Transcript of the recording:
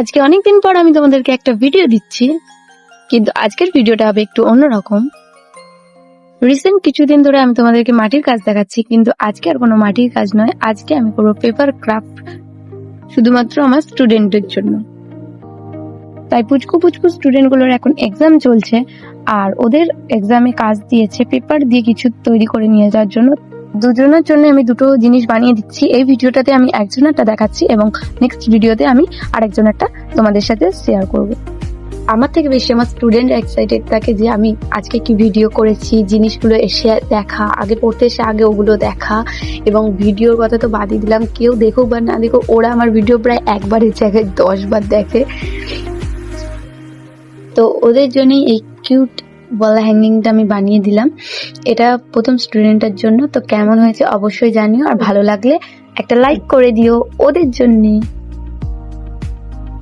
আজকে অনেকদিন পর আমি তোমাদেরকে একটা ভিডিও দিচ্ছি, কিন্তু আজকের ভিডিওটা হবে একটু অন্যরকম। রিসেন্ট কিছুদিন ধরে আমি তোমাদেরকে মাটির কাজ দেখাচ্ছি, কিন্তু আজকে আর কোনো মাটির কাজ নয়, আজকে আমি করবো পেপার ক্রাফট, শুধুমাত্র আমার স্টুডেন্টদের জন্য। তাই পুচকু পুচকু স্টুডেন্ট গুলোর এখন এক্সাম চলছে, আর ওদের এক্সামে কাজ দিয়েছে পেপার দিয়ে কিছু তৈরি করে নিয়ে যাওয়ার জন্য। দুজনের জন্য আমি দুটো জিনিস বানিয়ে দিচ্ছি। এই ভিডিওটাতে আমি একজনেরটা দেখাচ্ছি এবং নেক্সট ভিডিওতে আমি আরেকজনেরটা তোমাদের সাথে শেয়ার করব। আমার থেকে বেশি আমার স্টুডেন্ট এক্সাইটেড থাকে যে আমি আজকে কি ভিডিও করেছি, জিনিসগুলো এসে দেখা, আগে পড়তে এসে আগে ওগুলো দেখা। এবং ভিডিওর কথা তো বাদই দিলাম, কেউ দেখুক বা না দেখুক, ওরা আমার ভিডিও প্রায় একবারের জায়গায় 10 বার দেখে। তো ওদের জন্যই এই কিউট বলা হ্যাঙ্গিংটা আমি বানিয়ে দিলাম। এটা প্রথম স্টুডেন্টের জন্য। তো কেমন হয়েছে অবশ্যই জানিও, আর ভালো লাগলে একটা লাইক করে দিও ওদের জন্য।